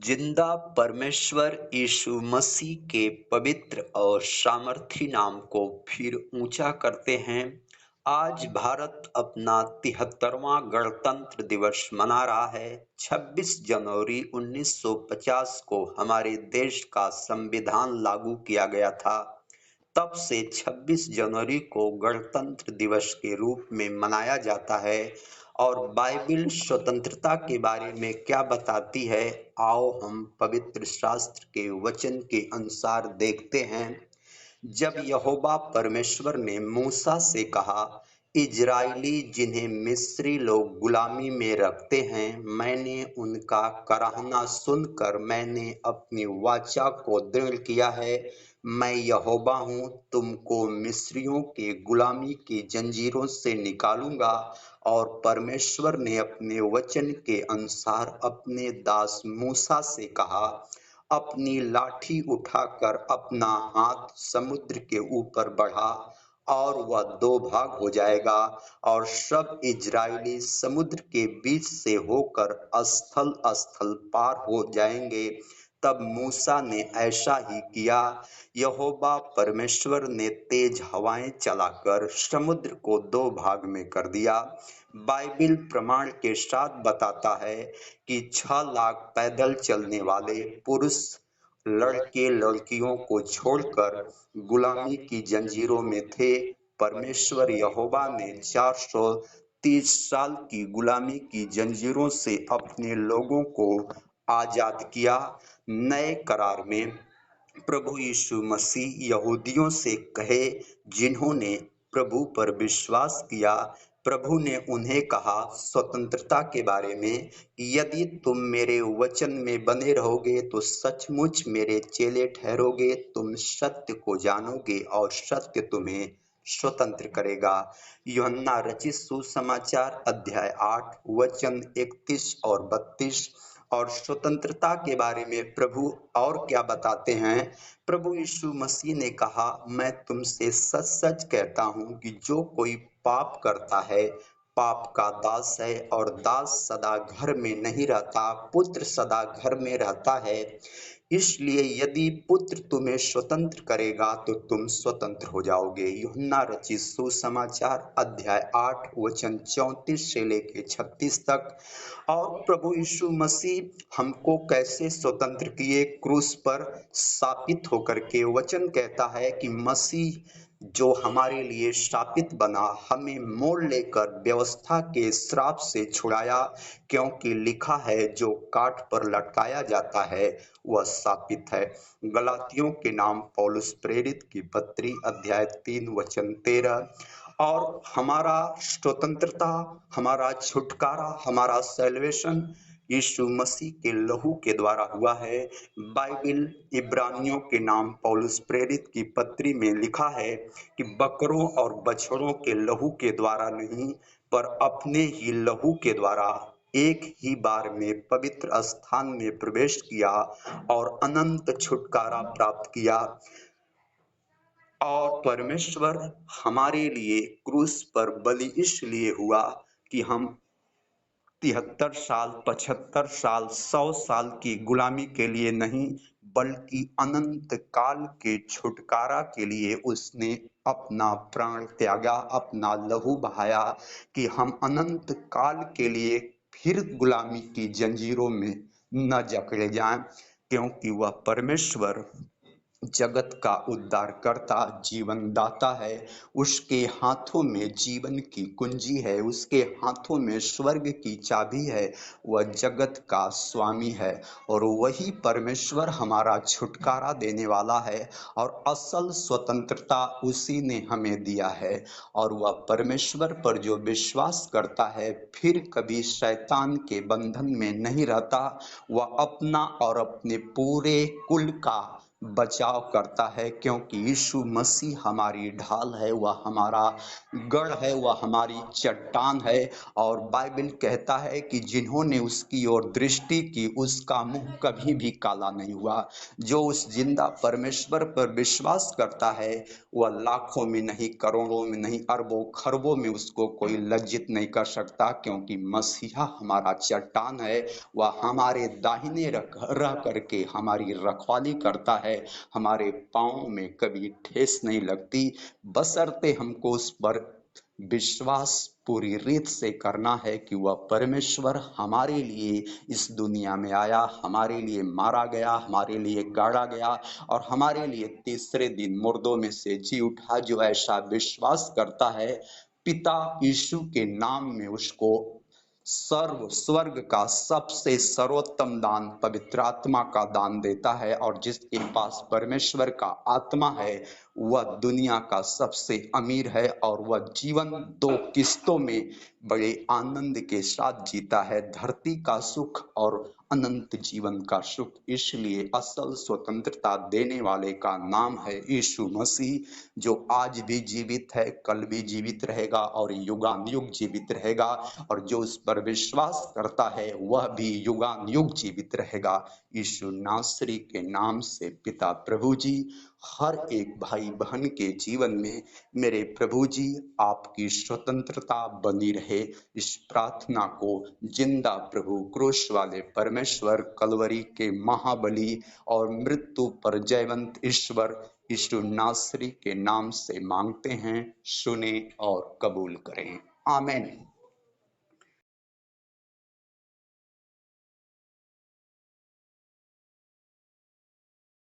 जिंदा परमेश्वर यीशु मसीह के पवित्र और सामर्थी नाम को फिर ऊंचा करते हैं। आज भारत अपना 73वां गणतंत्र दिवस मना रहा है। 26 जनवरी 1950 को हमारे देश का संविधान लागू किया गया था। तब से 26 जनवरी को गणतंत्र दिवस के रूप में मनाया जाता है। और बाइबिल स्वतंत्रता के बारे में क्या बताती है, आओ हम पवित्र शास्त्र के वचन के अनुसार देखते हैं। जब यहोवा परमेश्वर ने मूसा से कहा, इजराइली जिन्हें मिस्री लोग गुलामी में रखते हैं, मैंने उनका कराहना सुनकर मैंने अपनी वाचा को दृढ़ किया है। मैं यहोवा हूँ, तुमको मिस्रियों के गुलामी की जंजीरों से निकालूंगा। और परमेश्वर ने अपने वचन के अनुसार अपने दास मूसा से कहा, अपनी लाठी उठाकर अपना हाथ समुद्र के ऊपर बढ़ा और वह दो भाग हो जाएगा और सब इजराइली समुद्र के बीच से होकर स्थल स्थल पार हो जाएंगे। तब मूसा ने ऐसा ही किया। यहोवा परमेश्वर ने तेज हवाएं चलाकर समुद्र को दो भाग में कर दिया। बाइबिल प्रमाण के साथ बताता है कि 6 लाख पैदल चलने वाले पुरुष लड़के लड़कियों को छोड़कर गुलामी की जंजीरों में थे। परमेश्वर यहोवा ने 430 साल की गुलामी की जंजीरों से अपने लोगों को आजाद किया। नए करार में प्रभु यीशु मसीह यहूदियों से कहे, जिन्होंने प्रभु पर विश्वास किया, प्रभु ने उन्हें कहा स्वतंत्रता के बारे में, यदि तुम मेरे वचन में बने रहोगे तो सचमुच मेरे चेले ठहरोगे। तुम सत्य को जानोगे और सत्य तुम्हें स्वतंत्र करेगा। यूहन्ना रचित सुसमाचार अध्याय 8 वचन 31 और 32। और स्वतंत्रता के बारे में प्रभु और क्या बताते हैं। प्रभु यीशु मसीह ने कहा, मैं तुमसे सच सच कहता हूँ कि जो कोई पाप करता है पाप का दास है, और दास सदा घर में नहीं रहता, पुत्र सदा घर में रहता है। इसलिए यदि पुत्र तुम्हें स्वतंत्र करेगा तो तुम स्वतंत्र हो जाओगे। यूहन्ना रचित सुसमाचार अध्याय 8 वचन 34 से लेके 36 तक। और प्रभु यीशु मसीह हमको कैसे स्वतंत्र किए, क्रूस पर स्थापित होकर के। वचन कहता है कि मसीह जो हमारे लिए शापित बना, हमें मोल लेकर व्यवस्था के श्राप से छुड़ाया, क्योंकि लिखा है जो काठ पर लटकाया जाता है वह शापित है। गलातियों के नाम पौलुस प्रेरित की पत्री अध्याय 3 वचन 13। और हमारा स्वतंत्रता, हमारा छुटकारा, हमारा सैल्वेशन यीशु मसीह के लहू के द्वारा हुआ है। बाइबिल इब्रानियों के नाम पौलुस प्रेरित की पत्री में लिखा है कि बकरों और बछड़ों के लहू के द्वारा नहीं, पर अपने ही लहू के द्वारा एक ही बार में पवित्र स्थान में प्रवेश किया और अनंत छुटकारा प्राप्त किया। और परमेश्वर हमारे लिए क्रूस पर बलि इसलिए हुआ कि हम 73 साल, 75 साल, 100 साल की गुलामी के लिए नहीं, बल्कि अनंत काल के छुटकारा के लिए उसने अपना प्राण त्यागा, अपना लहू बहाया, कि हम अनंत काल के लिए फिर गुलामी की जंजीरों में न जकड़े जाएं, क्योंकि वह परमेश्वर जगत का उद्धारकर्ता, जीवन दाता है। उसके हाथों में जीवन की कुंजी है, उसके हाथों में स्वर्ग की चाबी है। वह जगत का स्वामी है और वही परमेश्वर हमारा छुटकारा देने वाला है, और असल स्वतंत्रता उसी ने हमें दिया है। और वह परमेश्वर पर जो विश्वास करता है फिर कभी शैतान के बंधन में नहीं रहता। वह अपना और अपने पूरे कुल का बचाव करता है, क्योंकि यीशु मसीह हमारी ढाल है, वह हमारा गढ़ है, वह हमारी चट्टान है। और बाइबल कहता है कि जिन्होंने उसकी ओर दृष्टि की उसका मुंह कभी भी काला नहीं हुआ। जो उस जिंदा परमेश्वर पर विश्वास करता है वह लाखों में नहीं, करोड़ों में नहीं, अरबों खरबों में उसको कोई लज्जित नहीं कर सकता, क्योंकि मसीहा हमारा चट्टान है। वह हमारे दाहिने रह करके हमारी रखवाली करता है। हमारे पाँव में कभी ठेस नहीं लगती, बशर्ते हमको उस पर विश्वास पूरी रीत से करना है कि वह परमेश्वर हमारे लिए इस दुनिया में आया, हमारे लिए मारा गया, हमारे लिए गाड़ा गया और हमारे लिए तीसरे दिन मुर्दों में से जी उठा। जो ऐसा विश्वास करता है, पिता यीशु के नाम में उसको स्वर्ग का सबसे सर्वोत्तम दान पवित्र आत्मा का दान देता है। और जिसके पास परमेश्वर का आत्मा है वह दुनिया का सबसे अमीर है, और वह जीवन 2 किस्तों में बड़े आनंद के साथ जीता है, धरती का सुख और अनंत जीवन का सुख। इसलिए असल स्वतंत्रता देने वाले का नाम है यीशु मसीह, जो आज भी जीवित है, कल भी जीवित रहेगा और युगानुयुग जीवित रहेगा। और जो उस पर विश्वास करता है वह भी युगानुयुग जीवित रहेगा। यीशु नासरी के नाम से पिता प्रभु जी हर एक भाई बहन के जीवन में, मेरे प्रभु जी, आपकी स्वतंत्रता बनी रहे। इस प्रार्थना को जिंदा प्रभु क्रूस वाले परमेश्वर, कलवरी के महाबली और मृत्यु पर जयवंत ईश्वर यीशु नासरी के नाम से मांगते हैं, सुने और कबूल करें। आमीन।